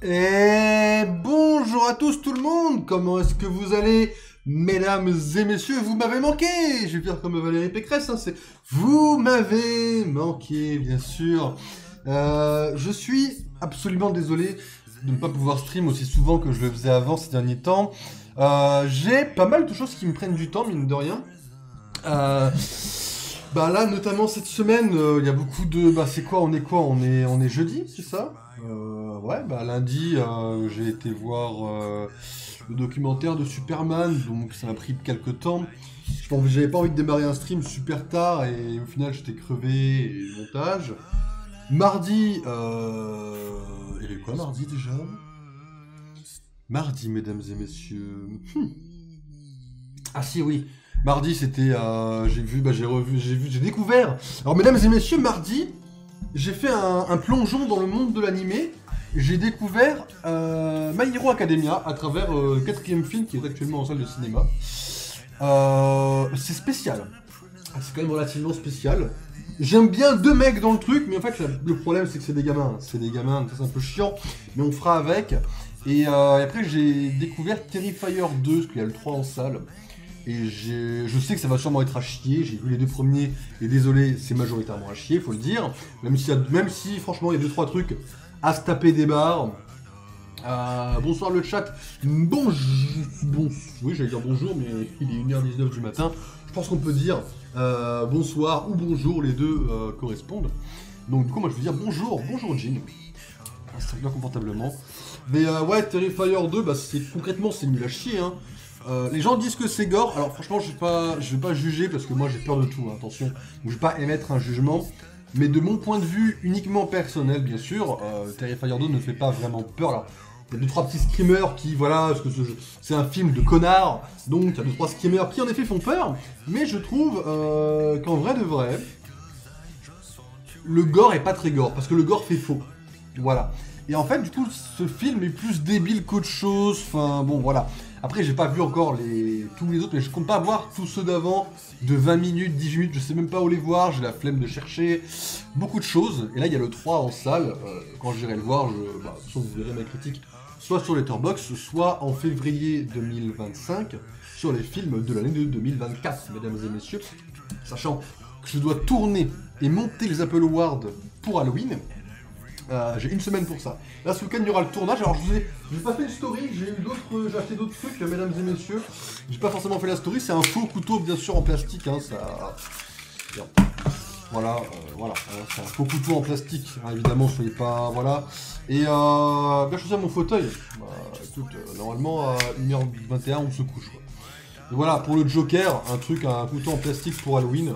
Et bonjour à tous tout le monde. Comment est-ce que vous allez, mesdames et messieurs? Vous m'avez manqué. Je vais faire comme Valérie Pécresse, hein, c'est vous m'avez manqué, bien sûr. Je suis absolument désolé de ne pas pouvoir stream aussi souvent que je le faisais avant ces derniers temps. J'ai pas mal de choses qui me prennent du temps, mine de rien. Bah là, notamment cette semaine, il y a beaucoup de... Bah c'est quoi? On est jeudi, c'est ça? Ouais, bah lundi, j'ai été voir le documentaire de Superman, donc ça m'a pris quelques temps. Je pense que j'avais pas envie de démarrer un stream super tard, et au final j'étais crevé, et le montage. Mardi, il y avait quoi mardi déjà? Mardi, mesdames et messieurs... Ah si, oui. Mardi, c'était... j'ai découvert... Alors, mesdames et messieurs, mardi, j'ai fait un plongeon dans le monde de l'animé. J'ai découvert My Hero Academia à travers le 4e film qui est actuellement en salle de cinéma. C'est spécial. C'est quand même relativement spécial. J'aime bien 2 mecs dans le truc, mais en fait, le problème, c'est que c'est des gamins. C'est des gamins, ça c'est un peu chiant, mais on fera avec. Et après, j'ai découvert Terrifier 2, parce qu'il y a le 3 en salle. Et je sais que ça va sûrement être à chier, j'ai vu les 2 premiers, et désolé, c'est majoritairement à chier, faut le dire. Même si franchement, il y a 2-3 trucs à se taper des barres. Bonsoir le chat. Oui, j'allais dire bonjour, mais il est 1h19 du matin. Je pense qu'on peut dire bonsoir ou bonjour, les deux correspondent. Donc du coup, moi je veux dire bonjour Jean. Ça bien confortablement. Mais ouais, Terrifier 2, bah concrètement c'est nul à chier, hein. Les gens disent que c'est gore, alors franchement je vais pas juger parce que moi j'ai peur de tout, hein, attention, donc je vais pas émettre un jugement, mais de mon point de vue uniquement personnel bien sûr, Terrifier 2 ne fait pas vraiment peur. Alors il y a 2-3 petits screamers qui, voilà, parce que c'est un film de connards, donc il y a 2-3 screamers qui en effet font peur, mais je trouve qu'en vrai de vrai, le gore est pas très gore, parce que le gore fait faux, voilà. Et en fait du coup ce film est plus débile qu'autre chose, enfin bon voilà. Après, j'ai pas vu encore tous les autres, mais je compte pas voir tous ceux d'avant, de 20 minutes, 18 minutes, je sais même pas où les voir, j'ai la flemme de chercher, beaucoup de choses. Et là, il y a le 3 en salle, quand j'irai le voir, de toute façon, vous verrez ma critique, soit sur Letterboxd, soit en février 2025, sur les films de l'année de 2024, mesdames et messieurs. Sachant que je dois tourner et monter les Apple Awards pour Halloween. J'ai une semaine pour ça. Là, ce week-end, il y aura le tournage. Alors, je n'ai pas fait une story, j'ai acheté d'autres trucs, mesdames et messieurs. J'ai pas forcément fait la story, c'est un faux couteau, bien sûr, en plastique. Hein, ça... Voilà, c'est un faux couteau en plastique, hein, évidemment, soyez pas... Voilà. Et bien choisir mon fauteuil. Bah, écoute, normalement, à 1h21, on se couche, quoi. Et voilà, pour le Joker, un couteau en plastique pour Halloween.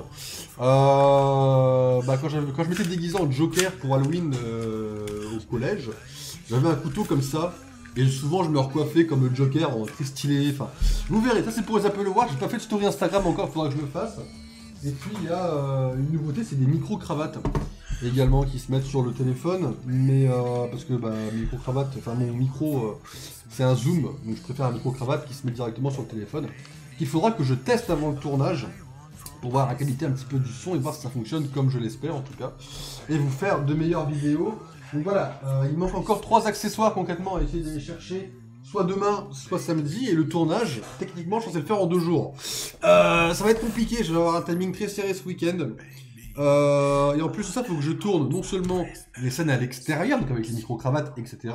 Quand je m'étais déguisé en Joker pour Halloween au collège, j'avais un couteau comme ça, et souvent je me recoiffais comme le Joker en très stylé, enfin... Vous verrez, ça c'est pour les Apple Awards, j'ai pas fait de story Instagram encore, il faudra que je le fasse. Et puis il y a une nouveauté, c'est des micro-cravates, également, qui se mettent sur le téléphone, mais parce que micro-cravate, enfin mon micro, c'est un zoom, donc je préfère un micro-cravate qui se met directement sur le téléphone. Il faudra que je teste avant le tournage, pour voir la qualité un petit peu du son et voir si ça fonctionne comme je l'espère en tout cas, et vous faire de meilleures vidéos. Donc voilà, il manque encore 3 accessoires concrètement à essayer d'aller chercher, soit demain, soit samedi, et le tournage, techniquement je suis censé le faire en 2 jours. Ça va être compliqué, je vais avoir un timing très serré ce week-end. Et en plus de ça, il faut que je tourne non seulement les scènes à l'extérieur, donc avec les micro-cravates, etc.,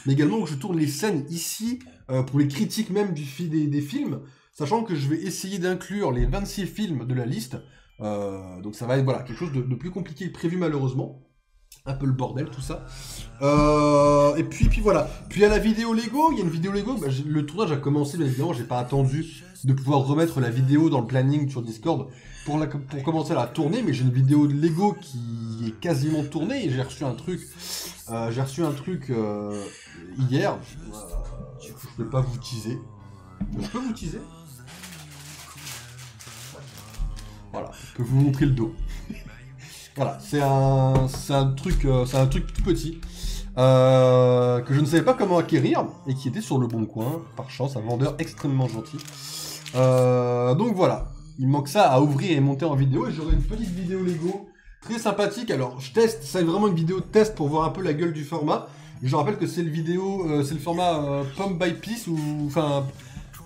mais également que je tourne les scènes ici, pour les critiques même des films, sachant que je vais essayer d'inclure les 26 films de la liste, donc ça va être voilà, quelque chose de plus compliqué que prévu malheureusement. Un peu le bordel tout ça. Et puis voilà. Puis à la vidéo Lego, il y a une vidéo Lego, le tournage a commencé, bien évidemment, j'ai pas attendu de pouvoir remettre la vidéo dans le planning sur Discord pour commencer à la tourner, mais j'ai une vidéo de Lego qui est quasiment tournée et j'ai reçu un truc hier. Je peux pas vous teaser. Je peux vous teaser? Voilà, je peux vous montrer le dos. Voilà, c'est un truc tout petit que je ne savais pas comment acquérir et qui était sur le bon coin, par chance, un vendeur extrêmement gentil. Donc voilà, il manque ça à ouvrir et monter en vidéo et j'aurai une petite vidéo Lego très sympathique. Alors je teste, c'est vraiment une vidéo de test pour voir un peu la gueule du format. Je rappelle que c'est c'est le format pomme by piece, ou enfin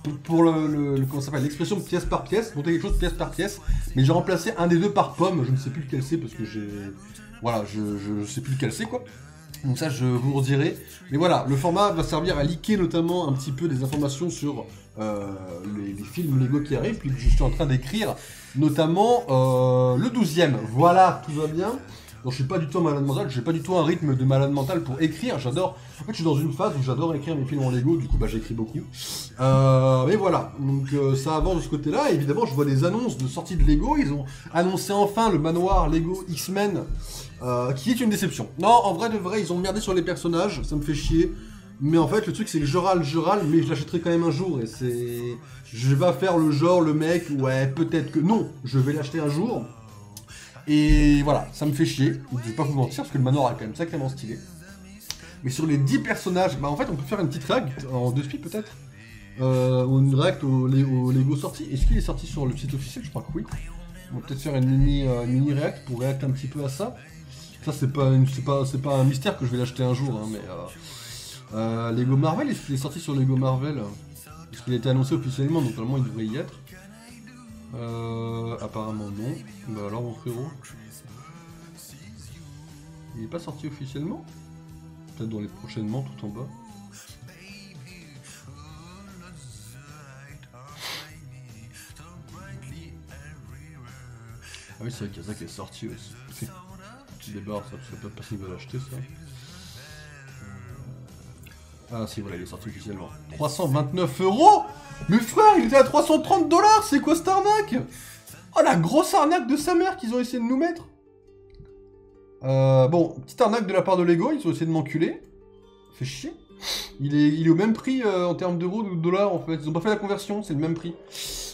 pour comment ça s'appelle, l'expression pièce par pièce, monter quelque chose pièce par pièce, mais j'ai remplacé un des deux par pomme, je ne sais plus lequel c'est parce que voilà, je sais plus lequel c'est quoi. Donc ça, je vous redirai. Mais voilà, le format va servir à leaker notamment un petit peu des informations sur les films Lego qui arrivent, puis je suis en train d'écrire notamment le 12e. Voilà, tout va bien. Donc je suis pas du tout un malade mental, j'ai pas du tout un rythme de malade mental pour écrire, j'adore... En fait je suis dans une phase où j'adore écrire mes films en Lego, du coup bah j'écris beaucoup. Mais voilà, donc ça avance de ce côté-là, évidemment je vois des annonces de sortie de Lego, ils ont annoncé enfin le manoir Lego X-Men, qui est une déception. Non, en vrai de vrai, ils ont merdé sur les personnages, ça me fait chier. Mais en fait le truc c'est que je râle, mais je l'achèterai quand même un jour, et c'est... Je vais faire le genre, le mec, ouais peut-être que... Non, je vais l'acheter un jour. Et voilà, ça me fait chier, je vais pas vous mentir, parce que le manoir est quand même sacrément stylé. Mais sur les 10 personnages, bah en fait on peut faire une petite react, en 2 speed peut-être, ou une react au Lego sorti. Est-ce qu'il est sorti sur le site officiel? Je crois que oui. On va peut-être faire une mini react pour react un petit peu à ça. Ça c'est pas un mystère que je vais l'acheter un jour, hein, mais... Lego Marvel, est-ce qu'il est sorti sur Lego Marvel? Parce qu'il a été annoncé officiellement, donc normalement il devrait y être. Apparemment non. Bah alors mon frérot. Il est pas sorti officiellement? Peut-être dans les prochainement tout en bas. Ah oui c'est vrai qu'il y a ça qui est sorti aussi. Petit débarre, ça peut pas s'il veut l'acheter ça. Ah si voilà il est sorti officiellement. 329 €. Mais frère il était à 330 $. C'est quoi cette arnaque? Oh la grosse arnaque de sa mère qu'ils ont essayé de nous mettre. Bon, petite arnaque de la part de Lego, ils ont essayé de m'enculer. Fait chier. Il est au même prix en termes d'euros ou de dollars en fait. Ils ont pas fait la conversion, c'est le même prix.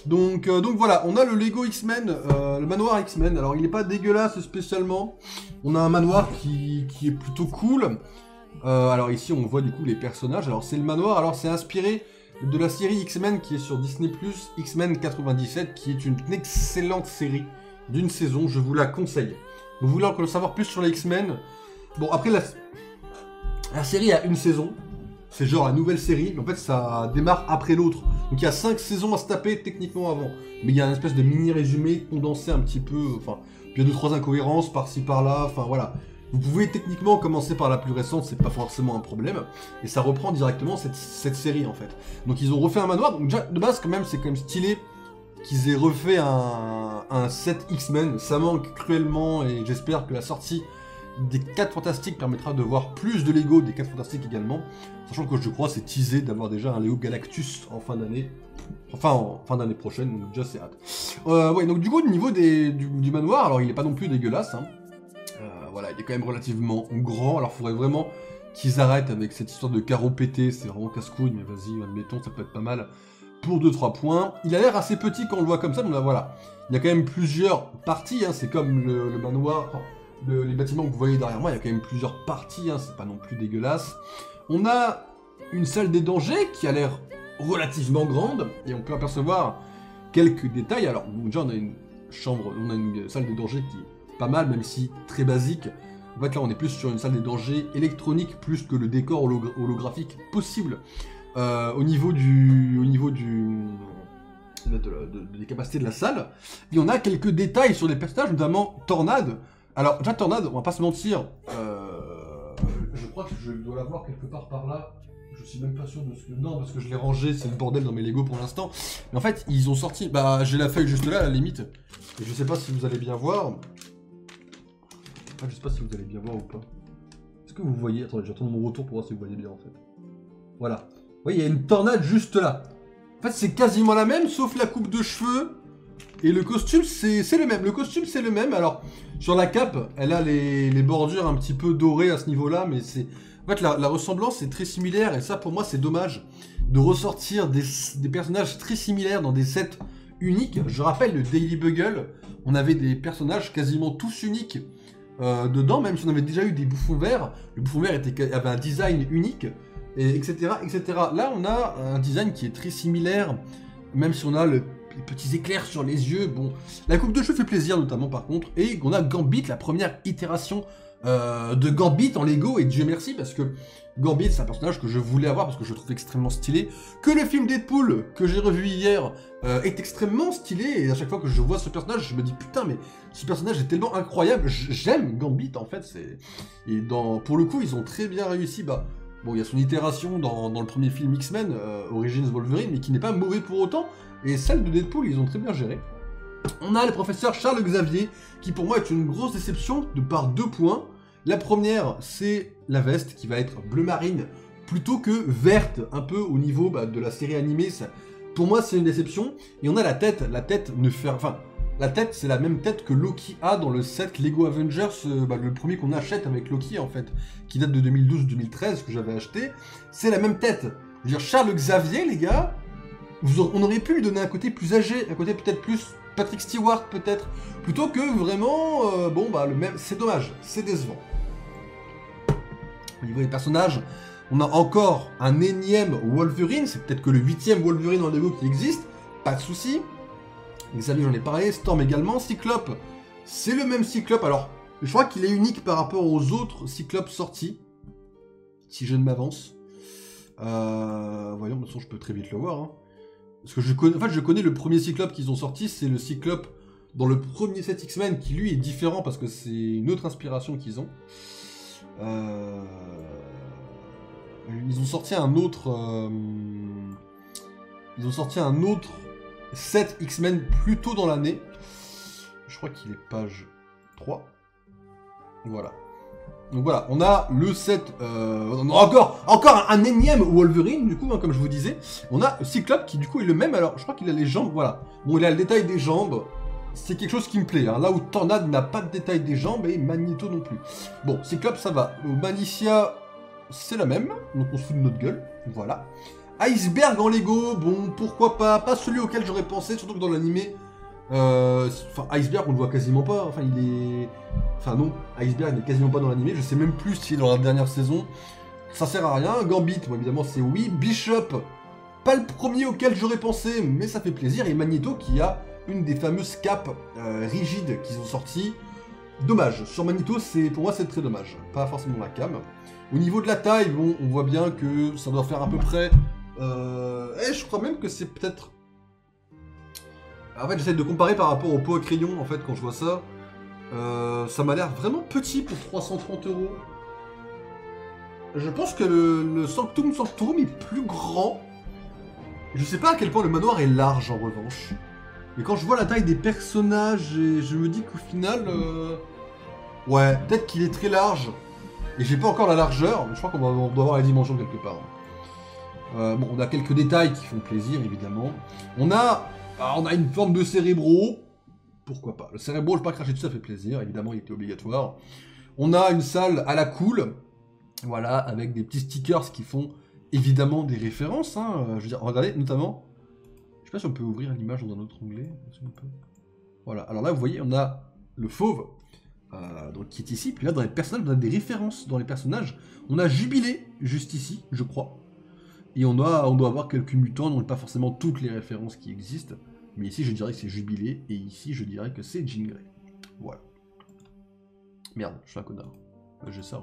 Donc voilà, on a le Lego X-Men, le manoir X-Men. Alors il est pas dégueulasse spécialement. On a un manoir qui est plutôt cool. Alors ici on voit du coup les personnages. Alors c'est le manoir, alors c'est inspiré de la série X-Men qui est sur Disney+, X-Men 97, qui est une excellente série d'une saison, je vous la conseille. Vous voulez encore savoir plus sur les X-Men? Bon après la série a une saison, c'est genre la nouvelle série, mais en fait ça démarre après l'autre. Donc il y a 5 saisons à se taper techniquement avant. Mais il y a une espèce de mini résumé condensé un petit peu, enfin, puis il y a 2-3 incohérences par-ci par-là, enfin voilà. Vous pouvez techniquement commencer par la plus récente, c'est pas forcément un problème, et ça reprend directement cette série en fait. Donc ils ont refait un manoir, donc déjà de base quand même c'est quand même stylé qu'ils aient refait un set X-Men, ça manque cruellement et j'espère que la sortie des 4 Fantastiques permettra de voir plus de Lego des 4 Fantastiques également, sachant que je crois c'est teasé d'avoir déjà un Lego Galactus en fin d'année, enfin en fin d'année prochaine, donc déjà c'est hâte. Ouais, donc du coup au niveau du manoir, alors il est pas non plus dégueulasse, hein. Voilà, il est quand même relativement grand, alors il faudrait vraiment qu'ils arrêtent avec cette histoire de carreaux pétés, c'est vraiment casse-couille, mais vas-y, admettons, ça peut être pas mal pour 2-3 points. Il a l'air assez petit quand on le voit comme ça, donc là, voilà, il y a quand même plusieurs parties, hein, c'est comme le manoir, enfin, les bâtiments que vous voyez derrière moi, il y a quand même plusieurs parties, hein, c'est pas non plus dégueulasse. On a une salle des dangers qui a l'air relativement grande, et on peut apercevoir quelques détails, alors déjà on a une chambre, on a une salle des dangers qui pas mal, même si très basique. En fait là on est plus sur une salle des dangers électronique plus que le décor holographique possible au niveau des capacités de la salle. Et on a quelques détails sur les personnages, notamment Tornade. Alors déjà Tornade, on va pas se mentir, je crois que je dois l'avoir quelque part par là. Je suis même pas sûr de ce que... Non, parce que je l'ai rangé, c'est le bordel dans mes Lego pour l'instant. Mais en fait, ils ont sorti... Bah, j'ai la feuille juste là, à la limite. Et je sais pas si vous allez bien voir. Ah, je sais pas si vous allez bien voir ou pas. Est-ce que vous voyez? Attendez, j'attends mon retour pour voir si vous voyez bien en fait. Voilà. Vous voyez, il y a une tornade juste là. En fait, c'est quasiment la même, sauf la coupe de cheveux. Et le costume, c'est le même. Le costume, c'est le même. Alors, sur la cape, elle a les bordures un petit peu dorées à ce niveau-là, mais c'est... En fait, la ressemblance est très similaire, et ça, pour moi, c'est dommage de ressortir des personnages très similaires dans des sets uniques. Je rappelle, le Daily Bugle, on avait des personnages quasiment tous uniques dedans, même si on avait déjà eu des bouffons verts. Le bouffon vert avait un design unique, et etc., etc. Là, on a un design qui est très similaire, même si on a les petits éclairs sur les yeux. Bon, la coupe de cheveux fait plaisir, notamment, par contre. Et on a Gambit, la première itération de Gambit en Lego, et Dieu merci, parce que Gambit, c'est un personnage que je voulais avoir, parce que je le trouve extrêmement stylé, que le film Deadpool, que j'ai revu hier, est extrêmement stylé, et à chaque fois que je vois ce personnage, je me dis, putain, mais ce personnage est tellement incroyable, j'aime Gambit, en fait, et pour le coup, ils ont très bien réussi, bon, il y a son itération dans le premier film X-Men, Origins Wolverine, mais qui n'est pas mauvais pour autant, et celle de Deadpool, ils ont très bien géré. On a le professeur Charles Xavier, qui pour moi est une grosse déception, de par 2 points. La première, c'est la veste, qui va être bleu marine, plutôt que verte, un peu au niveau de la série animée. Pour moi, c'est une déception. Et on a la tête la tête, c'est la même tête que Loki a dans le set Lego Avengers, le premier qu'on achète avec Loki, en fait, qui date de 2012-2013, que j'avais acheté. C'est la même tête. Je veux dire, Charles Xavier, les gars, on aurait pu lui donner un côté plus âgé, un côté peut-être plus Patrick Stewart, peut-être, plutôt que vraiment, le même. C'est dommage, c'est décevant. Au niveau des personnages, on a encore un énième Wolverine, c'est peut-être que le 8ème Wolverine en Lego qui existe, pas de souci. Xavier, j'en ai parlé, Storm également, Cyclope, c'est le même Cyclope, alors, je crois qu'il est unique par rapport aux autres Cyclopes sortis, si je ne m'avance. Voyons, de toute façon, je peux très vite le voir, hein. Parce que je connais le premier Cyclope qu'ils ont sorti, c'est le Cyclope dans le premier set X-Men, qui lui est différent parce que c'est une autre inspiration qu'ils ont. Ils ont sorti un autre... set X-Men plus tôt dans l'année. Je crois qu'il est page 3. Voilà. Donc voilà, on a le set... encore un énième Wolverine, du coup, hein, comme je vous disais. On a Cyclope qui, du coup, est le même. Alors, je crois qu'il a les jambes, voilà. Bon, il a le détail des jambes. C'est quelque chose qui me plaît. Hein. Là où Tornade n'a pas de détail des jambes et Magneto non plus. Bon, Cyclope, ça va. Malicia, c'est la même. Donc, on se fout de notre gueule. Voilà. Iceberg en Lego, bon, pourquoi pas. Pas celui auquel j'aurais pensé, surtout que dans l'animé... Iceberg, on le voit quasiment pas. Enfin, il est... Enfin, non, Iceberg n'est quasiment pas dans l'animé. Je sais même plus s'il est dans la dernière saison. Ça sert à rien. Gambit, bon, évidemment, c'est oui. Bishop, pas le premier auquel j'aurais pensé, mais ça fait plaisir. Et Magneto, qui a une des fameuses capes rigides qu'ils ont sorties. Dommage. Sur Magneto, pour moi, c'est très dommage. Pas forcément la cam. Au niveau de la taille, bon, on voit bien que ça doit faire à peu près... je crois même que c'est peut-être... En fait, j'essaie de comparer par rapport au pot à crayon, en fait, quand je vois ça. Ça m'a l'air vraiment petit pour 330 €. Je pense que le Sanctum Sanctorum est plus grand. Je sais pas à quel point le manoir est large, en revanche. Mais quand je vois la taille des personnages, je me dis qu'au final... Ouais, peut-être qu'il est très large. Et j'ai pas encore la largeur, mais je crois qu'on doit avoir les dimensions quelque part. Bon, on a quelques détails qui font plaisir, évidemment. On a une forme de cérébro. Pourquoi pas. Le cérébro, je ne vais pas cracher dessus, ça fait plaisir. Évidemment, il était obligatoire. On a une salle à la cool. Voilà, avec des petits stickers qui font évidemment des références. Hein. Je veux dire, regardez, notamment... Je sais pas si on peut ouvrir l'image dans un autre onglet. Voilà, alors là, vous voyez, on a le fauve. Donc, qui est ici. Puis là, dans les personnages, on a des références dans les personnages. On a Jubilé, juste ici, je crois. Et on doit avoir quelques mutants, donc pas forcément toutes les références qui existent. Mais ici, je dirais que c'est Jubilé, et ici, je dirais que c'est Jean Grey. Voilà. Merde, je suis un connard. J'ai ça,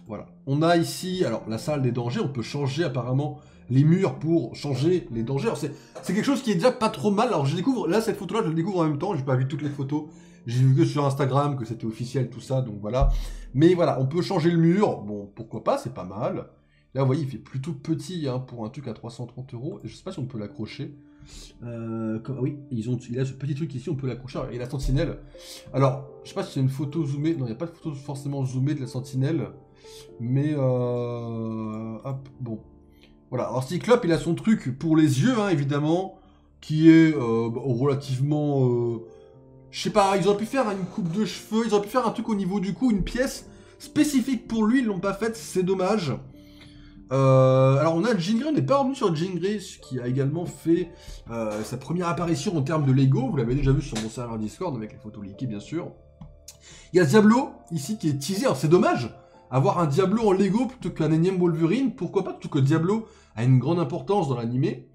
voilà. On a ici, alors, la salle des dangers. On peut changer, apparemment, les murs pour changer les dangers. Alors, c'est quelque chose qui est déjà pas trop mal. Alors, je découvre, là, cette photo-là, je la découvre en même temps. J'ai pas vu toutes les photos. J'ai vu que sur Instagram, que c'était officiel, tout ça, donc voilà. Mais voilà, on peut changer le mur. Bon, pourquoi pas, c'est pas mal. Là, vous voyez, il fait plutôt petit hein, pour un truc à 330 €. Je sais pas si on peut l'accrocher. Oui, il a ce petit truc ici, on peut l'accrocher. Et la sentinelle. Alors, je sais pas si c'est une photo zoomée. Non, il n'y a pas de photo forcément zoomée de la sentinelle. Mais, hop, bon. Voilà, alors Cyclope, il a son truc pour les yeux, hein, évidemment, qui est relativement... je sais pas, ils auraient pu faire une coupe de cheveux, ils auraient pu faire un truc au niveau du cou, une pièce spécifique pour lui, ils l'ont pas faite, c'est dommage. Alors on a Jean Grey, on n'est pas revenu sur Jean Grey, qui a également fait sa première apparition en termes de Lego, vous l'avez déjà vu sur mon serveur Discord, avec les photos leakées bien sûr. Il y a Diablo, ici, qui est teasé, alors c'est dommage, avoir un Diablo en Lego plutôt qu'un énième Wolverine, pourquoi pas, plutôt que Diablo a une grande importance dans l'animé.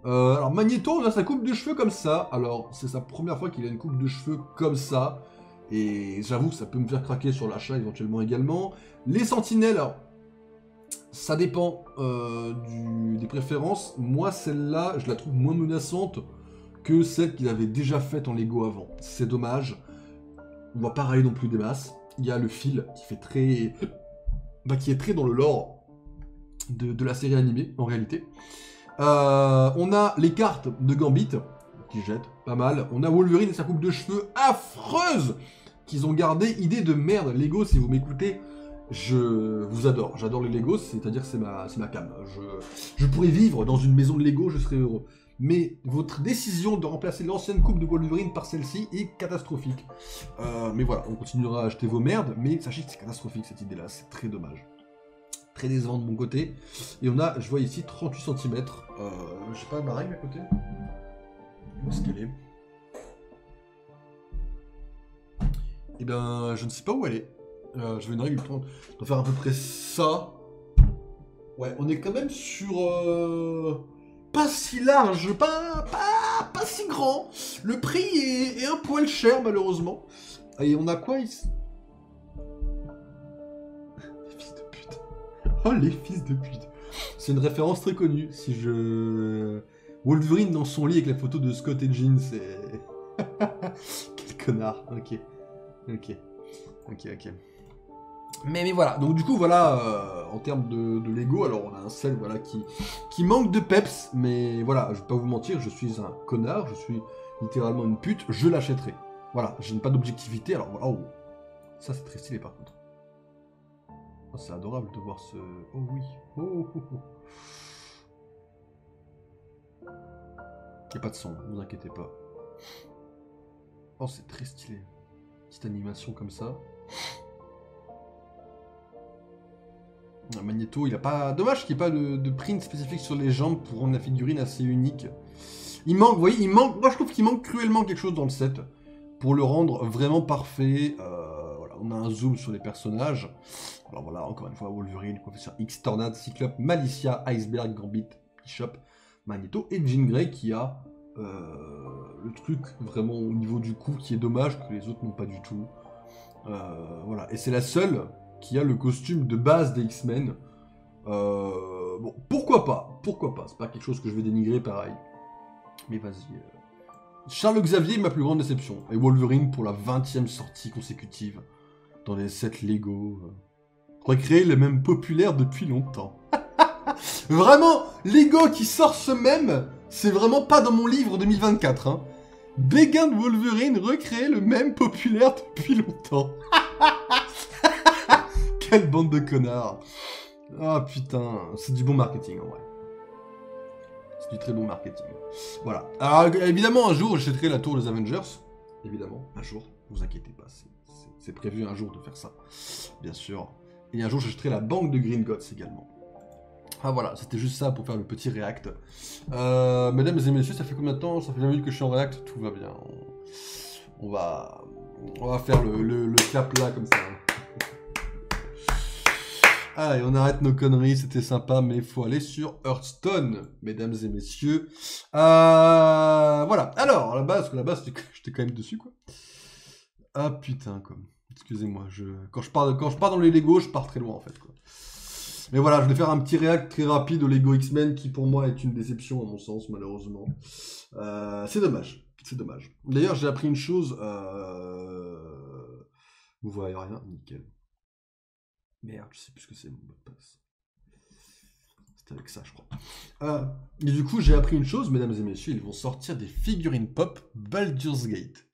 Alors Magneto, on a sa coupe de cheveux comme ça, alors c'est sa première fois qu'il a une coupe de cheveux comme ça, Et j'avoue que ça peut me faire craquer sur l'achat éventuellement également. Les sentinelles, alors, ça dépend des préférences. Moi, celle-là, je la trouve moins menaçante que celle qu'il avait déjà faite en Lego avant. C'est dommage. On va pas râler non plus des masses. Il y a le fil qui fait très... qui est très dans le lore de la série animée, en réalité. On a les cartes de Gambit, qui jettent, pas mal. On a Wolverine et sa coupe de cheveux affreuse, qu'ils ont gardé. Idée de merde. Lego, si vous m'écoutez, je vous adore. J'adore les Lego, c'est-à-dire que c'est ma cam. Je pourrais vivre dans une maison de Lego, je serais heureux. Mais votre décision de remplacer l'ancienne coupe de Wolverine par celle-ci est catastrophique. Mais voilà, on continuera à acheter vos merdes, mais sachez que c'est catastrophique cette idée-là, c'est très dommage. Très décevant de mon côté. Et on a, je vois ici, 38 cm. Je sais pas, ma règle à côté. Où est-ce qu'elle est? Eh bien, je ne sais pas où elle est. Je vais une règle prendre. On doit faire à peu près ça. Ouais, on est quand même sur... pas si large, pas si grand. Le prix est un poil cher, malheureusement. Et on a quoi ici? Les fils de pute. Oh, les fils de pute. C'est une référence très connue. Si je... Wolverine dans son lit avec la photo de Scott et Jean, c'est... Quel connard. Ok. Mais voilà, donc du coup voilà, en termes de Lego, alors on a un sel voilà, qui manque de peps, mais voilà, je vais pas vous mentir, je suis un connard, je suis littéralement une pute, je l'achèterai. Voilà, je n'ai pas d'objectivité, alors voilà, oh, ça c'est très stylé par contre. Oh, c'est adorable de voir ce... Oh oui, oh. Il n'y a pas de son, ne vous inquiétez pas. Oh, c'est très stylé. Petite animation comme ça. Magneto, il a pas... Dommage qu'il n'y ait pas de print spécifique sur les jambes pour rendre la figurine assez unique. Il manque, vous voyez, il manque... Moi, je trouve qu'il manque cruellement quelque chose dans le set pour le rendre vraiment parfait. Voilà, on a un zoom sur les personnages. Alors voilà, encore une fois, Wolverine, Professeur X, Tornade, Cyclope, Malicia, Iceberg, Gambit, Bishop, Magneto et Jean Grey qui a le truc vraiment au niveau du cou qui est dommage que les autres n'ont pas du tout. Voilà, et c'est la seule qui a le costume de base des X-Men. Bon, pourquoi pas, c'est pas quelque chose que je vais dénigrer pareil. Mais vas-y. Charles Xavier, ma plus grande déception. Et Wolverine pour la 20e sortie consécutive dans les sets Lego. Recréer les mêmes populaires depuis longtemps. Vraiment, Lego qui sort ce même, c'est vraiment pas dans mon livre 2024. Hein. Béguin de Wolverine, recréer le même populaire depuis longtemps. Quelle bande de connards. Ah putain, c'est du bon marketing en vrai. C'est du très bon marketing. Voilà. Alors évidemment, un jour, j'achèterai la tour des Avengers. Évidemment, un jour. Ne vous inquiétez pas, c'est prévu un jour de faire ça. Bien sûr. Et un jour, j'achèterai la banque de Green Gods également. Ah voilà, c'était juste ça pour faire le petit react. Mesdames et messieurs, ça fait combien de temps? Ça fait 20 minutes que je suis en react, tout va bien. On va faire le clap là, comme ça. Allez, on arrête nos conneries, c'était sympa, mais il faut aller sur Hearthstone, mesdames et messieurs. Voilà, alors, à la base, j'étais quand même dessus, quoi. Ah putain, quoi. Excusez-moi, quand je pars dans les Lego, je pars très loin, en fait, quoi. Mais voilà, je vais faire un petit react très rapide au Lego X-Men, qui pour moi est une déception, à mon sens, malheureusement. C'est dommage, c'est dommage. D'ailleurs, j'ai appris une chose, vous voyez rien, nickel. Merde, je sais plus ce que c'est mon mot de passe. C'était avec ça, je crois. Et du coup, j'ai appris une chose, mesdames et messieurs, ils vont sortir des figurines pop Baldur's Gate.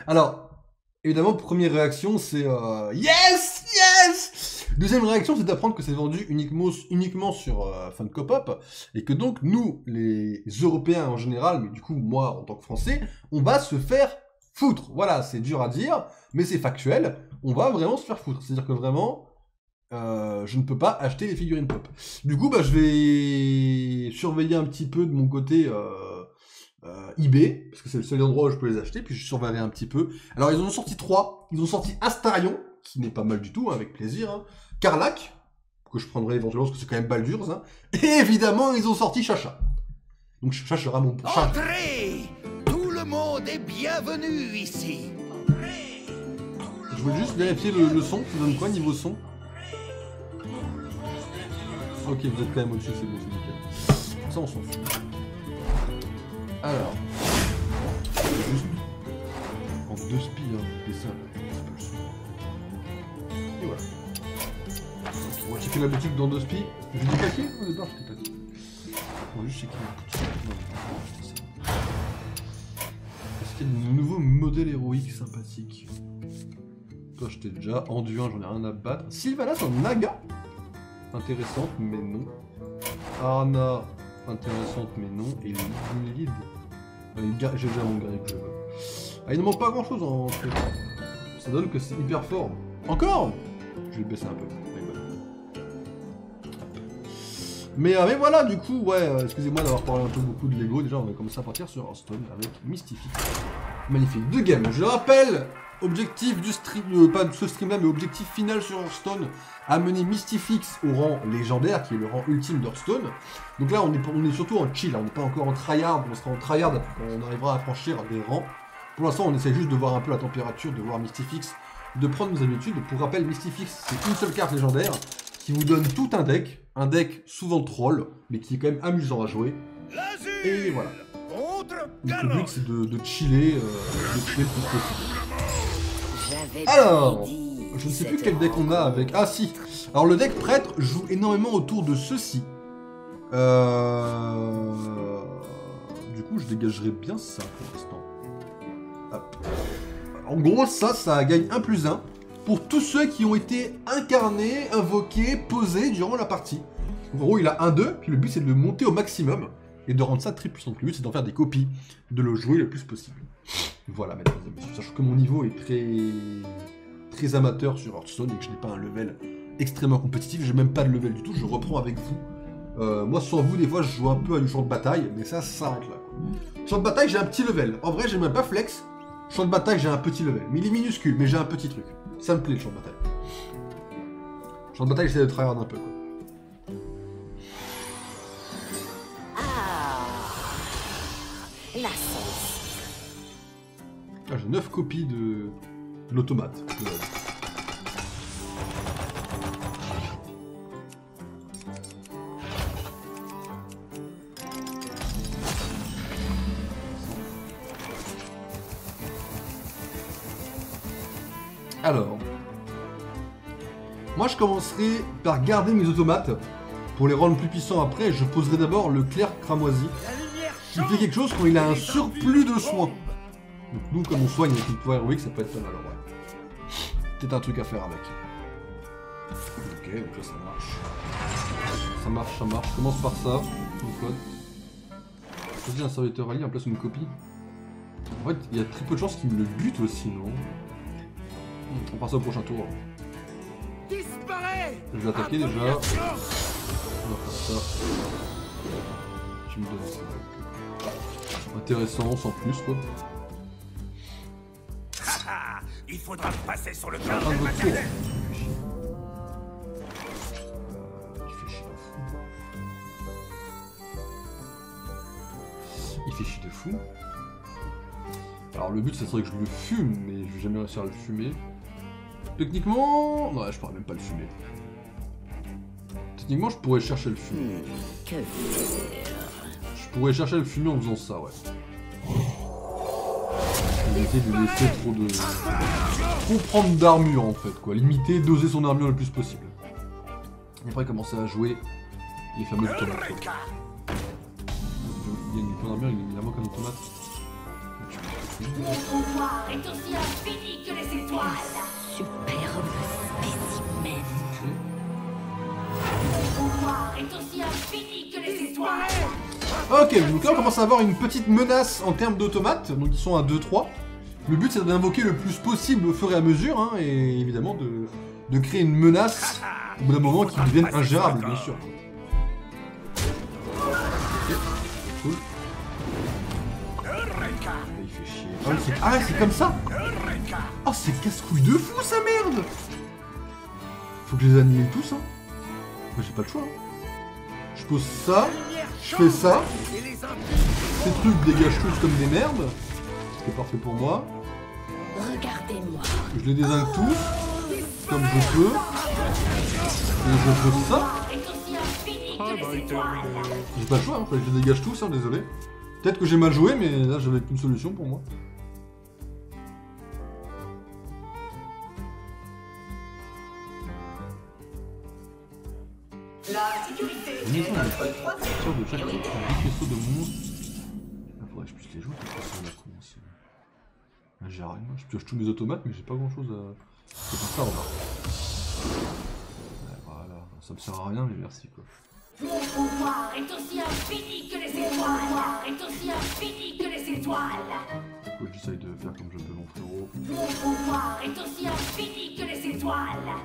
Alors, évidemment, première réaction, c'est yes, yes. Deuxième réaction, c'est d'apprendre que c'est vendu uniquement sur Funko Pop, et que donc, nous, les Européens en général, mais du coup, moi, en tant que Français, on va se faire foutre. Voilà, c'est dur à dire, mais c'est factuel. On va vraiment se faire foutre. C'est-à-dire que vraiment... je ne peux pas acheter les figurines pop. Du coup, bah, je vais surveiller un petit peu de mon côté eBay, parce que c'est le seul endroit où je peux les acheter, puis je surveillerai un petit peu. Alors, ils en ont sorti 3. Ils ont sorti Astarion, qui n'est pas mal du tout, hein, avec plaisir. Hein. Carlac, que je prendrai éventuellement, parce que c'est quand même Baldur's. Hein. Et évidemment, ils ont sorti Chacha. Donc, Chacha sera mon... Entrez! Tout le monde est bienvenu ici. Entrez! Je veux juste vérifier le son, ça donne quoi niveau son? Ok, vous êtes quand même au-dessus, c'est bon, c'est nickel. Ça, on s'en fout. Alors. Juste. En 2 spies, hein, et ça, c'est pas le son. Et voilà. Donc, on va checker la boutique dans 2 spies. Je dis paquet au départ, je t'ai pas dit. On va juste checker la boutique. Non, c'est ça. Est-ce qu'il y a de nouveaux modèles héroïques sympathiques? Toi, je t'ai déjà. Anduin, j'en ai rien à battre. Sylvanas en Naga. Intéressante, mais non. Arna, intéressante, mais non. Et Lid. J'ai déjà mon guerrier que je veux. Ah, il ne manque pas grand chose en fait. Ça donne que c'est hyper fort. Encore. Je vais le baisser un peu. Mais voilà, du coup, ouais, excusez-moi d'avoir parlé un peu beaucoup de Lego. Déjà, on va commencer à partir sur Hearthstone avec Mystifix. Magnifique. 2 games. Je le rappelle, objectif du stream, pas de ce stream-là, mais objectif final sur Hearthstone, amener Mystifix au rang légendaire, qui est le rang ultime d'Hearthstone. Donc là, on est surtout en chill, hein. On n'est pas encore en tryhard, on sera en tryhard quand on arrivera à franchir des rangs. Pour l'instant, on essaie juste de voir un peu la température, de voir Mystifix, de prendre nos habitudes. Pour rappel, Mystifix, c'est une seule carte légendaire qui vous donne tout un deck souvent troll, mais qui est quand même amusant à jouer. Et voilà. Donc le but c'est de chiller le plus possible. Alors, je ne sais plus quel deck on a avec... Ah si. Alors le deck prêtre joue énormément autour de ceci. Du coup je dégagerai bien ça pour l'instant. Hop. En gros ça gagne 1+1 pour tous ceux qui ont été incarnés, invoqués, posés durant la partie. En gros il a 1-2, puis le but c'est de le monter au maximum. Et de rendre ça très puissant. Le but c'est d'en faire des copies, de le jouer le plus possible. Voilà, mesdames et messieurs. Sachant que mon niveau est très amateur sur Hearthstone et que je n'ai pas un level extrêmement compétitif. J'ai même pas de level du tout, je reprends avec vous. Moi sans vous, des fois je joue un peu à du champ de bataille, mais ça s'arrête là. Champ de bataille, j'ai un petit level. En vrai, j'ai même pas flex. Champ de bataille, j'ai un petit level. Mais il est minuscule, mais j'ai un petit truc. Ça me plaît le champ de bataille. Champ de bataille, j'essaie de tryhard un peu quoi. Ah, j'ai 9 copies de l'automate. Alors, moi je commencerai par garder mes automates pour les rendre plus puissants après. Je poserai d'abord le clerc cramoisi qui fait quelque chose quand il a un surplus de soins. Donc nous, comme on soigne avec une pouvoir héroïque, ça peut être pas mal en vrai. Peut-être un truc à faire avec. Ok, donc là ça marche. Ça marche, ça marche. Je commence par ça, mon code. Choisis un serviteur allié en place d'une copie. En fait, il y a très peu de chances qu'il me le bute aussi, non? On passe au prochain tour. Je vais attaquer déjà. On va faire ça. Tu me donnes ça. Intéressant, sans plus quoi. Il faudra passer sur le cœur de votre tour. Il fait chier de fou. Alors le but, ça serait que je le fume, mais je vais jamais réussir à le fumer. Techniquement... Non, je pourrais même pas le fumer. Techniquement, je pourrais chercher le fumer. Je pourrais chercher le fumer en faisant ça, ouais. Éviter de laisser trop de... Trop prendre d'armure, en fait, quoi. Limiter, doser son armure le plus possible. Et après, commencer à jouer les fameux tomates. Il y a une points d'armure, il a manque un automate. Mon pouvoir est aussi infini que les étoiles. Superbe spécimen. Mon pouvoir est aussi infini que les étoiles. Ok, donc là on commence à avoir une petite menace en termes d'automates, donc ils sont à 2-3. Le but c'est d'invoquer le plus possible au fur et à mesure, hein, et évidemment de créer une menace au bout d'un moment qui devienne ingérable, bien sûr. Ok, cool. Il fait chier. Ah, c'est comme ça. Oh, c'est casse-couille de fou, sa merde. Faut que je les annihile tous, hein. Bah, j'ai pas le choix. Hein. Je pose ça, je fais ça. Ces trucs dégagent tous comme des merdes. C'est parfait pour moi. Regardez-moi. Je les désingue tous, comme je peux. Et je fais ça. Est aussi infini que les étoiles. J'ai pas le choix, hein, fallait que je les dégage tous, hein, désolé. Peut-être que j'ai mal joué, mais là j'avais qu'une solution pour moi. La sécurité Une maison, est on notre a pas troisième sûr de chaque priorité. vaisseau de monstres. Il faudrait que je puisse les jouer, parce que c'est la con aussi. Là j'ai rien, je pioche tous mes automates, mais j'ai pas grand chose à. C'est pour ça, remarque. Ouais, voilà, ça me sert à rien, mais merci quoi. Mon pouvoir est aussi infini que les étoiles. Est aussi infini que les étoiles. Du coup, j'essaye de faire comme je peux, mon frérot. Mon pouvoir est aussi infini que les étoiles.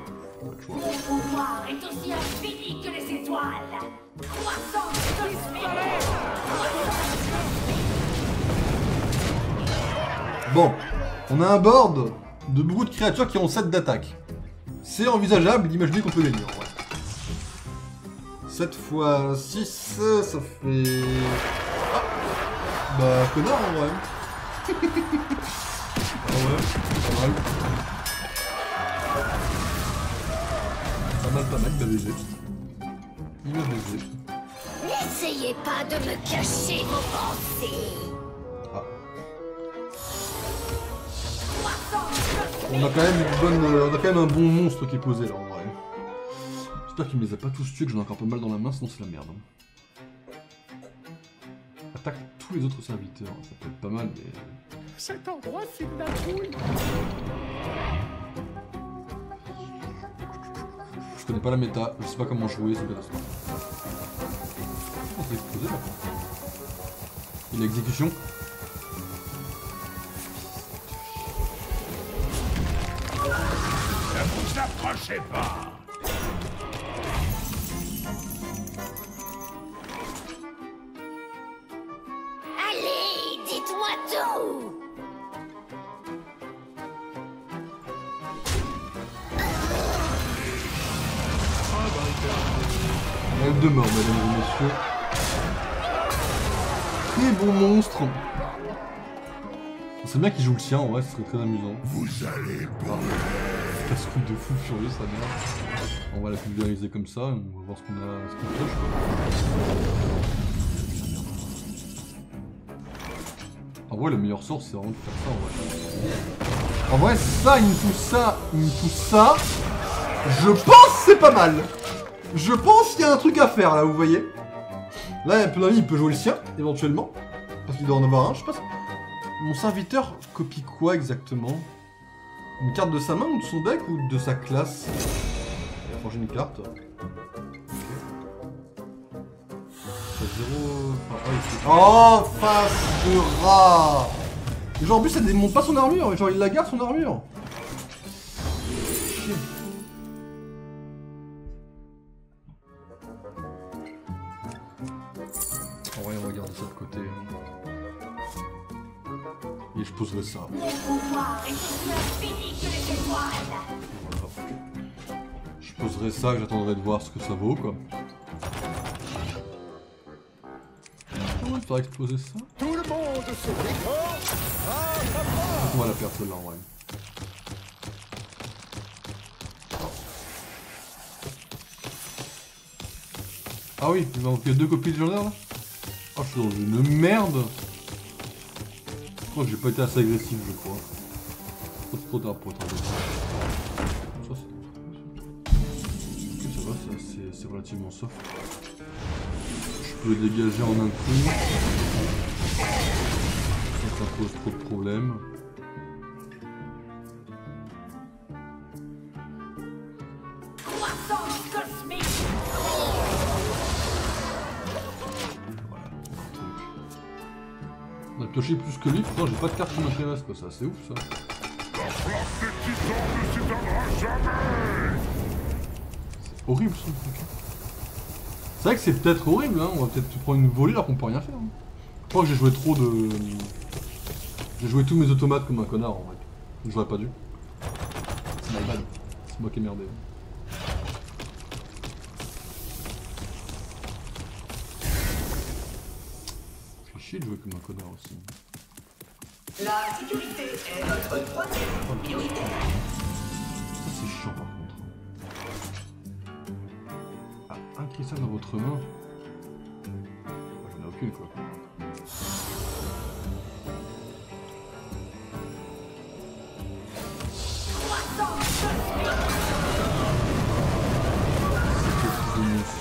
Pas de choix. Mon pouvoir est aussi infini que les étoiles. Croissance cosmique. Bon, on a un board de beaucoup de créatures qui ont 7 d'attaque. C'est envisageable d'imaginer qu'on peut gagner en vrai. 7 fois 6, ça fait... Ah bah, connard en vrai. Ah ouais, pas mal. Pas mal, bah BG. Il m'a BG. N'essayez pas de me cacher vos pensées. Ah. Croissance cosmique. On a quand même une bonne, on a quand même un bon monstre qui est posé là en vrai. J'espère qu'il me les a pas tous tués, que j'en ai encore pas mal dans la main, sinon c'est la merde. Hein. Attaque tous les autres serviteurs, ça peut être pas mal, mais... Cet endroit file la trouille. Je connais pas la méta, je sais pas comment jouer, c'est pas ça. Oh, c'est explosé là. Il a exécution. Ne vous approchez pas. Allez, dites-moi tout. Elle demeure, mesdames et messieurs. Très bon monstre. C'est bien qu'il joue le sien, en vrai, ce serait très amusant. Vous allez Casse-couille de fou furieux, ça merde. On va la pulvériser comme ça, et on va voir ce qu'on a, ce qu'on pioche. En vrai, le meilleur sort, c'est vraiment de faire ça, en vrai. En vrai, ça, il me pousse ça, il me pousse ça. Je pense que c'est pas mal. Je pense qu'il y a un truc à faire, là, vous voyez. Là, plein il peut jouer le sien, éventuellement. Parce qu'il doit en avoir un, je sais pas. Mon serviteur copie quoi exactement? Une carte de sa main ou de son deck ou de sa classe? Il a forgé une carte. Ok. C'est 0... Oh, face de rat! Genre en plus ça démonte pas son armure, genre il la garde son armure. Chier. En vrai on va garder ça de côté. Et je poserai ça. Mon pouvoir est aussi infini que les étoiles. Voilà. Je poserai ça et j'attendrai de voir ce que ça vaut quoi. Comment il faudrait exploser ça? tout le monde se décore. On va la perdre celle-là en vrai. Ah oui, il va manquer 2 copies légendaires là? Oh, je suis dans une merde! Je crois que j'ai pas été assez agressif, je crois. Trop tard pour être agressif. Ça, ok, ça va, c'est relativement soft. Je peux le dégager en un coup. Ça pose trop de problèmes. Croissance cosmique. Voilà, encore truc. On a pioché plus que lui, pourtant j'ai pas de carte qui m'intéresse quoi, ça c'est ouf ça. C'est horrible ce truc. C'est vrai que c'est peut-être horrible, hein. On va peut-être prendre une volée alors qu'on peut rien faire. Hein. Je crois que j'ai joué trop de... J'ai joué tous mes automates comme un connard en vrai. J'aurais pas dû. C'est my bad. C'est moi qui ai merdé. Je suis chier de jouer comme un connard aussi. La sécurité est notre troisième priorité. Ça c'est chiant par contre. Ah, un cristal dans votre main. J'en ai aucune quoi.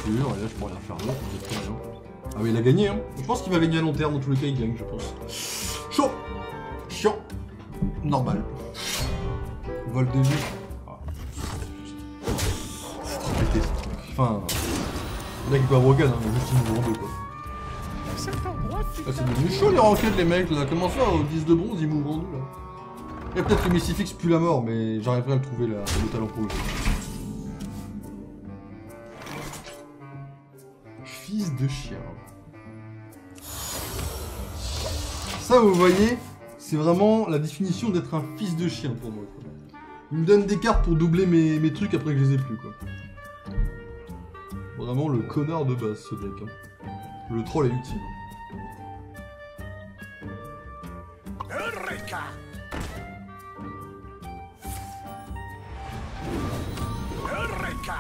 Et là je pourrais rien faire d'autre, c'est très bien. Ah oui il a gagné hein. Je pense qu'il va gagner à long terme, dans tous les cas il gagne je pense. Chaud. Chiant. Normal. Vol de vie. Ah. C'est trop pété ce truc. Enfin... Le mec il peut avoir broken hein, mais juste il mourra en deux quoi. Cet endroit Ah, c'est devenu chaud les ranked les mecs là. Comment ça au 10 de bronze ils mourront en deux là. Et peut-être que Mystifix pue la mort mais j'arriverai à le trouver là, le talent pour le jeu. Fils de chien. Ça, vous voyez, c'est vraiment la définition d'être un fils de chien pour moi. Quoi. Il me donne des cartes pour doubler mes trucs après que je les ai plus. Quoi. Vraiment le connard de base, ce deck. Hein. Le troll est ultime. Eureka! Eureka!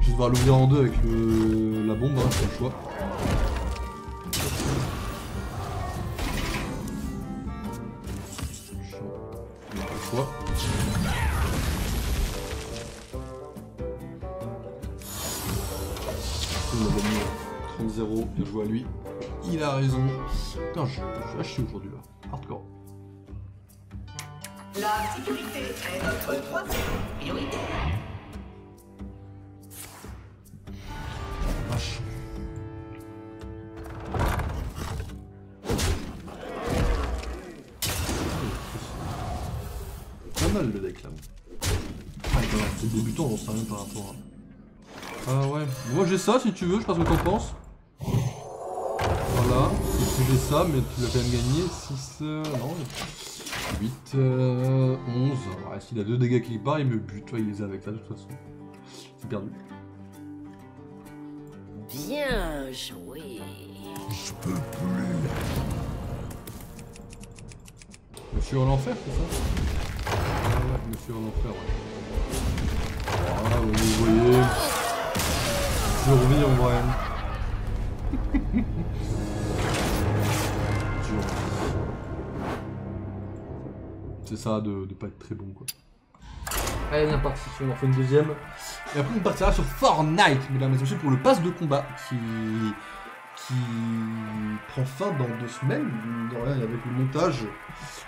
Je vais devoir l'ouvrir en deux avec la bombe, hein, c'est le choix. Choix. Il a gagné 30-0, bien joué à lui. Il a raison. Putain, je suis à chier aujourd'hui là. Hardcore. La sécurité est notre troisième priorité. Vache. Pas mal le deck là. Ah, c'est débutant, j'en sais rien par rapport à... Ah ouais, moi j'ai ça si tu veux, je sais pas ce que t'en penses. Voilà, et puis j'ai ça, mais tu l'as quand même gagné. 6, non, 8, 11. Ouais, s'il a 2 dégâts quelque part, il me bute, ouais, il les a avec ça de toute façon. C'est perdu. Bien joué. Monsieur en enfer, c'est ça? Ah ouais, monsieur en enfer, ouais. Ah, vous voyez. Survie en vrai. C'est ça de pas être très bon quoi. Allez, bien parti, on en fait une deuxième. Et après on partira sur Fortnite, mesdames et messieurs, pour le pass de combat qui prend fin dans 2 semaines. De rien, avec le montage,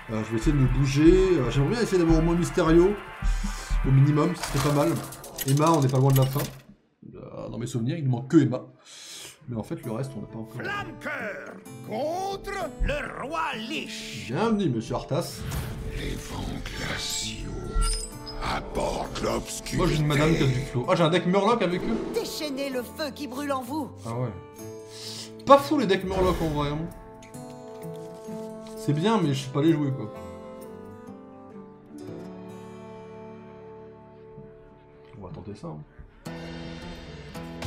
je vais essayer de me bouger. J'aimerais bien essayer d'avoir au moins Mysterio, au minimum, ce serait pas mal. Emma, on n'est pas loin de la fin. Dans mes souvenirs, il ne manque que Emma. Mais en fait, le reste, on n'a pas encore. Flamqueur contre le roi Lich. Bienvenue, monsieur Arthas. Les vents glaciaux apportent l'obscurité. Moi, j'ai une madame qui a du flow. Ah, j'ai un deck Murloc avec eux. Déchaînez le feu qui brûle en vous. Ah ouais. Pas fou les decks Murloc en vrai. Hein. C'est bien, mais je sais pas les jouer quoi. On va tenter ça. Hein.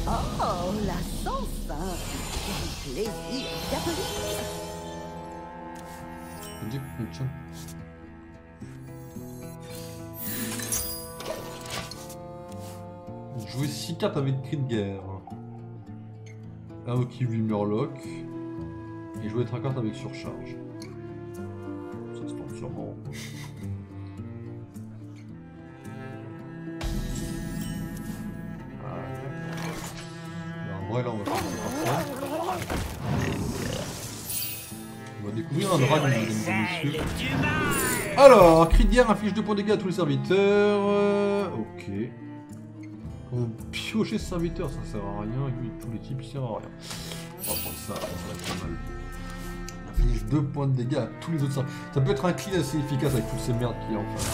Oh, la sans-fin. Quel plaisir d'appeler. Le deck fonctionne. Jouer 6 cartes avec cri de guerre. Un au qui 8 Murloc. Et jouer 3 cartes avec surcharge. Ça se tente sûrement. En vrai, là, on va faire ça. On va découvrir un dragon, mesdames et messieurs. Alors, cri de guerre inflige 2 points de dégâts à tous les serviteurs. Ok. On piocher ce serviteur, ça sert à rien, et puis tous les types, ils servent à rien. On va prendre ça, ça va être pas mal. Inflige 2 points de dégâts à tous les autres serviteurs. Ça peut être un clean assez efficace avec toutes ces merdes qu'il y a en face.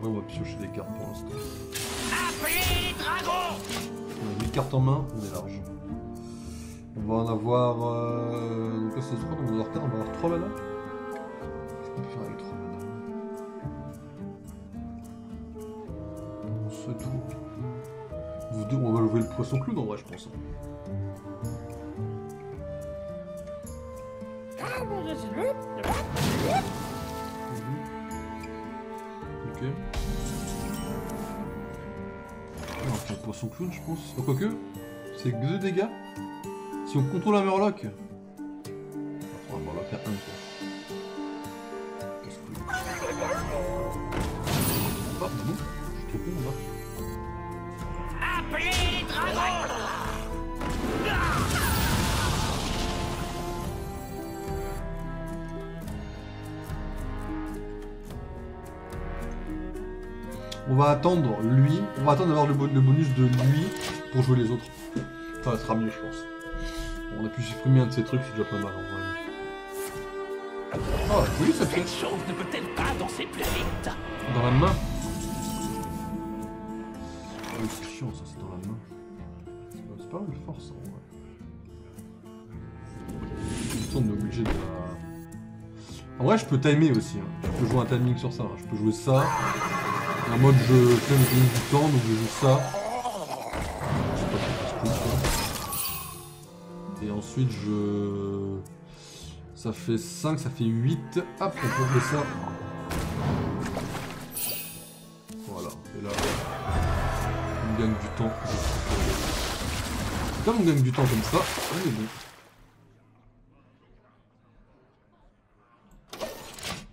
On va piocher des cartes pour l'instant. Appelez les dragons. On a 8 cartes en main, on est large. On va en avoir... Donc là c'est 3, donc on va avoir 4, on va avoir 3 mana. Qu'est-ce qu'on peut faire avec 3 mana? On se tourne. On va lever le poisson clown en vrai, je pense. Ok. On va faire le poisson clown, je pense. Oh, quoique, c'est 2 dégâts. Si on contrôle un Murloc. On va un Murloc à 1 quoi. Ah, non, je suis trop con, on marche. Appelez les dragons. On va attendre lui, on va attendre d'avoir le bonus de lui pour jouer les autres. Ça sera mieux, je pense. On a pu supprimer un de ces trucs, c'est déjà pas mal en vrai. Oh, oui, ça fait. Cette chose ne peut-elle pas danser plus vite? Dans la main. Oh, c'est chiant, ça, c'est dans la main. C'est pas mal fort, ça, en vrai. On est obligé de la... En vrai, je peux timer aussi. Hein. Je peux jouer un timing sur ça. Hein. Je peux jouer ça. En mode, je fais le timing du temps, donc je joue ça. Et ensuite, je... Ça fait 5, ça fait 8. Hop, on peut jouer ça. Voilà. Et là, on gagne du temps. Comme on gagne du temps comme ça, on est bon.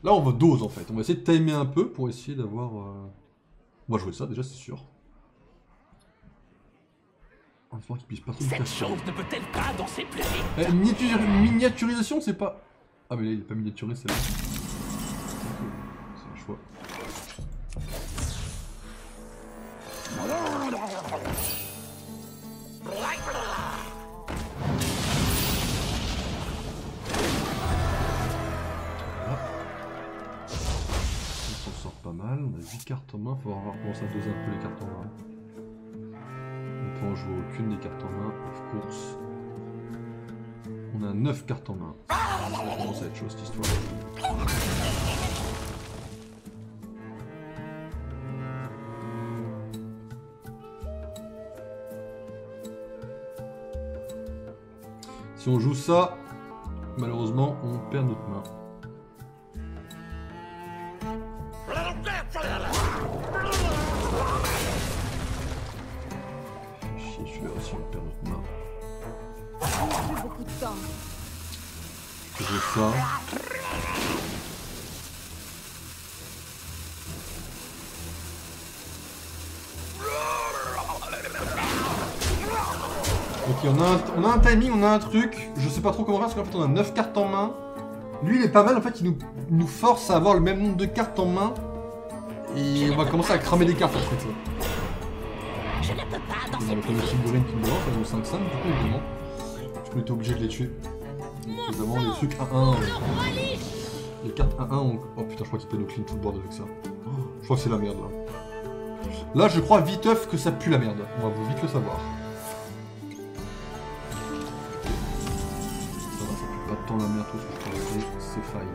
Là, on va dose en fait. On va essayer de timer un peu pour essayer d'avoir... On va jouer ça déjà, c'est sûr. On va falloir qu'il puisse pas trop me Cette faire. chose ne peut-elle pas danser plus vite? Miniaturisation, c'est pas... Ah mais là, il est pas miniaturé, c'est là. C'est un choix. On s'en sort pas mal, on a 8 cartes en main, faut voir comment ça dose un peu les cartes en main. On peut en jouer aucune des cartes en main, of course. On a 9 cartes en main. Ça commence à être chaud cette histoire. Si on joue ça, malheureusement, on perd notre main. Chier, celui-là aussi, on perd notre main. Plus beaucoup de temps. Je joue ça. Ok, on a un timing, on a un truc. Je sais pas trop comment faire parce qu'en fait on a 9 cartes en main. Lui il est pas mal, en fait il nous force à avoir le même nombre de cartes en main. Et on va commencer à cramer des cartes après. Je ne peux pas On danser a plus le vite. figurine qui me lance, elle vaut 5-5 du coup évidemment. Parce qu'on était obligé de les tuer. Donc, évidemment les trucs 1-1. Les cartes 1-1 on... Oh putain je crois qu'il peut nous clean tout le board avec ça. Je crois que c'est la merde là. Là je crois viteuf que ça pue la merde. On va vite le savoir. Ça va, ça pue pas tant la merde, tout ce que je peux rester, c'est faille.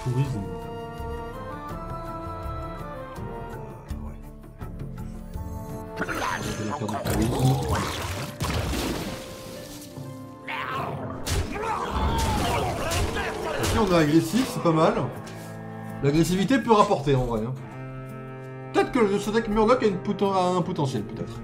Tourisme. C'est la carte de tourisme. Ok, on est agressif, c'est pas mal. L'agressivité peut rapporter en vrai. Hein. Peut-être que ce deck Murloc a un potentiel, peut-être.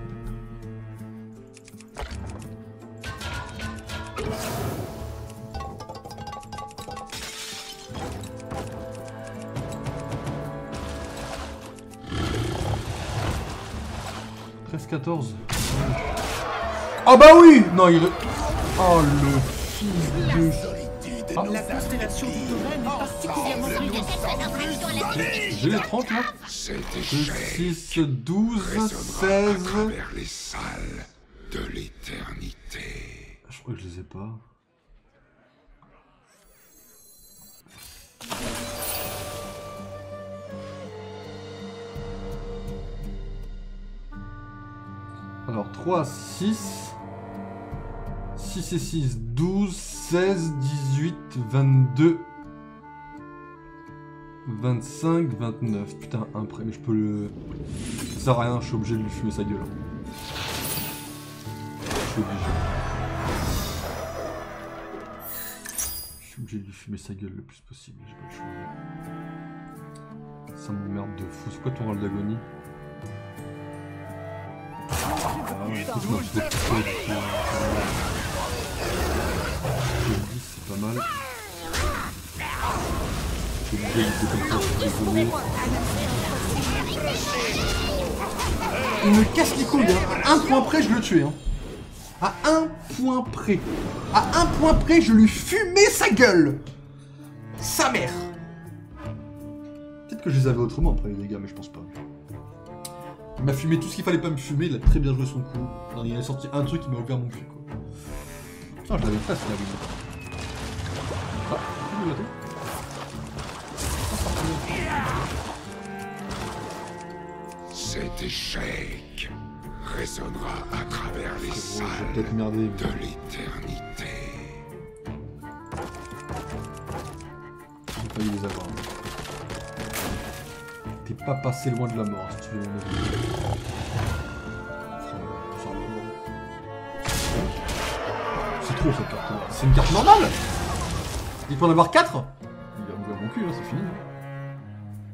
« 13-14 ». Ah bah oui. Non, il... Oh, le fils de... La constellation du Tauren est particulièrement brillante. J'ai les 30 là. 6, 12, 16. Vers les salles de l'éternité. Je crois que je les ai pas. Alors 3, 6. 6 et 6, 12, 16, 18, 22, 25, 29. Putain, un prêt, mais je peux le... Ça sert à rien, je suis obligé de lui fumer sa gueule. Je suis obligé. Je suis obligé de lui fumer sa gueule le plus possible, j'ai pas le choix. Ça m'emmerde de fou. C'est quoi ton rôle d'agonie? Ah ouais, écoute, moi, je c'est pas mal. Je vais éviter comme ça, je suis désolé. Il me casse les couilles, hein. À un point près, je le tuais. Hein. À un point près. À un point près, je lui fumais sa gueule. Sa mère. Peut-être que je les avais autrement après les dégâts, mais je pense pas. Il m'a fumé tout ce qu'il fallait pas me fumer, il a très bien joué son coup. Non, il a sorti un truc qui m'a ouvert mon cul, quoi. Putain, je l'avais presque, là, oui. Ah, il est là. Cet échec résonnera à travers les salles peut-être merdé, mais... de l'éternité. J'ai failli les avoir. T'es pas passé loin de la mort, si tu veux mon avis. C'est trop cette carte là. C'est une carte normale. Il peut en avoir 4. Il va m'ouvrir mon cul, hein, c'est fini.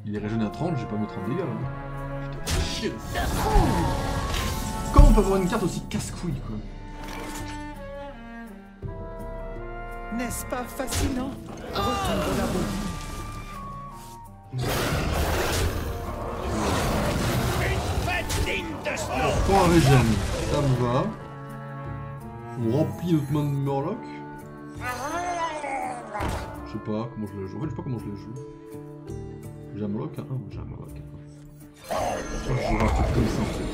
Il est régéné à 30, j'ai pas mis 30 dégâts là. Putain, chier. Comment on peut avoir une carte aussi casse-couille quoi? N'est-ce pas fascinant? Retour de la boue. Point à régène, ça me va. On remplit notre main de Murloc. Je sais pas comment je la joue. En fait, je sais pas comment je la joue. J'ai un Murloc à 1, j'ai un Murloc à 1. Je jouerai un truc comme ça en fait.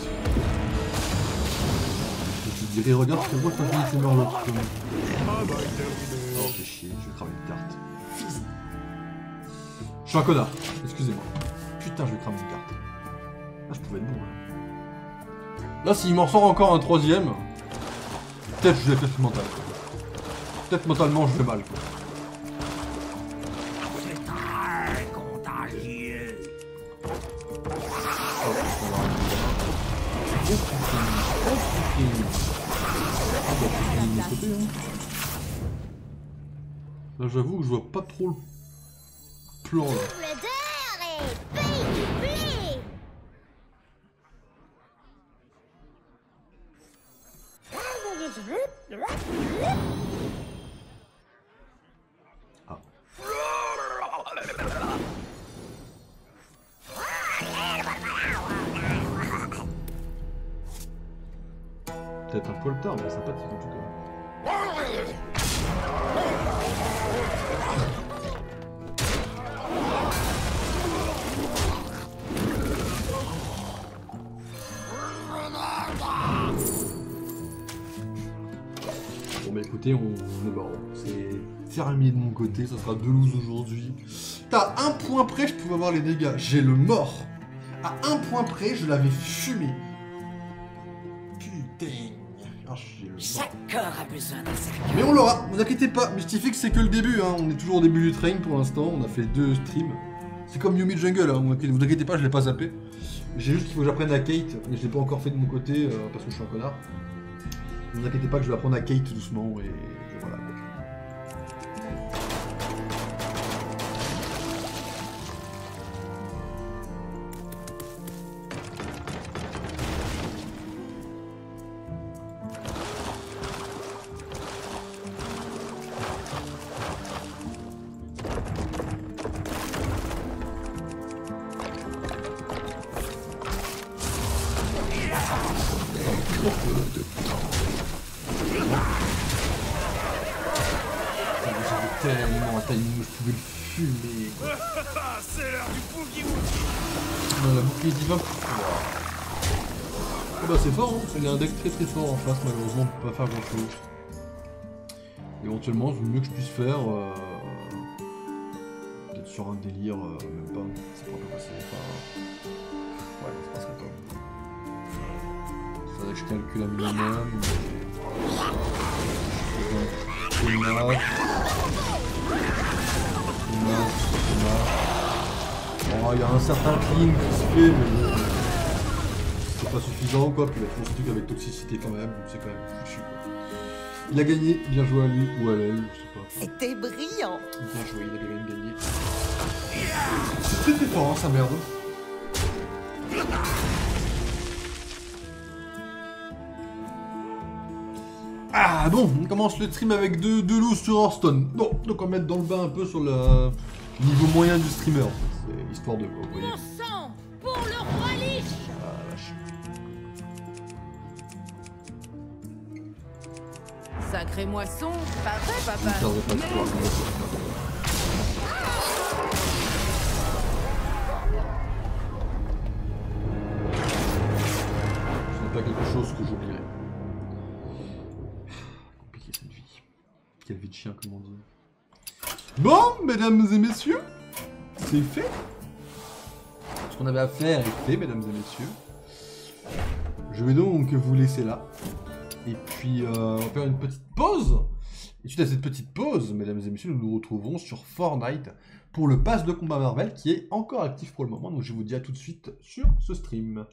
Je te dirais, regarde, c'est moi qui ai fini ces Murlocs. Oh, fais chier, je vais cramer une carte. Je suis un connard, excusez-moi. Putain, je vais cramer une carte. Ah, je pouvais être bon là. Là, s'il m'en sort encore un troisième, peut-être je l'ai fait mental. Peut-être mentalement je vais mal. Quoi. C'est très contagieux. Là, j'avoue que je vois pas trop le plan là. Ah. Peut-être un poil tard, mais sympathique en tout cas. Bon bah écoutez, on est bon. C'est terminé de mon côté, ça sera 2 loses aujourd'hui. T'as un point près, je pouvais avoir les dégâts. J'ai le mort. À un point près, je l'avais fumé. Putain. Ah, j'ai le mort. Chaque corps a besoin d'un cercueil. Mais on l'aura, ne vous inquiétez pas. Mystifix, c'est que le début. Hein. On est toujours au début du train pour l'instant. On a fait 2 streams. C'est comme Yumi Jungle, hein. Vous inquiétez pas, je l'ai pas zappé. J'ai juste qu'il faut que j'apprenne à Kate, mais je l'ai pas encore fait de mon côté parce que je suis un connard. Ne vous inquiétez pas que je vais apprendre à Kate doucement et voilà. tellement un timing où je pouvais le fumer. C'est l'heure du boogie. Non, la bouclier divin. Oh bah c'est fort, hein. Il y a un deck très fort en face, malheureusement on peut pas faire grand chose. Éventuellement, le mieux que je puisse faire, peut-être sur un délire, même pas, ça pourrait pas passer. Enfin, ouais, ça passerait pas. Faudrait que je calcule un minimum. Oh, il y a un certain clean qui se fait, mais bon, c'est pas suffisant quoi, puis il a fait ce truc avec toxicité quand même, donc c'est quand même foutu quoi. Il a gagné, bien joué à lui, ou à elle, je sais pas. C'était brillant. Bien joué, il a bien gagné. C'était fort hein, sa merde. Ah bon, on commence le stream avec deux loups sur Hearthstone. Bon, donc on va mettre dans le bain un peu sur le niveau moyen du streamer. C'est histoire de quoi, vous voyez. Mon sang pour le roi Lich. Ah la vache. Sacrée moisson, pas vrai, Je papa. ne perdrai pas de pouvoir. Ce n'est pas quelque chose que j'oublierai. Compliqué cette vie. Quelle vie de chien, comme on dit. Bon, mesdames et messieurs, c'est fait. Ce qu'on avait à faire est fait, mesdames et messieurs. Je vais donc vous laisser là. Et puis, on va faire une petite pause. Et suite à cette petite pause, mesdames et messieurs, nous nous retrouverons sur Fortnite pour le pass de combat Marvel qui est encore actif pour le moment. Donc, je vous dis à tout de suite sur ce stream.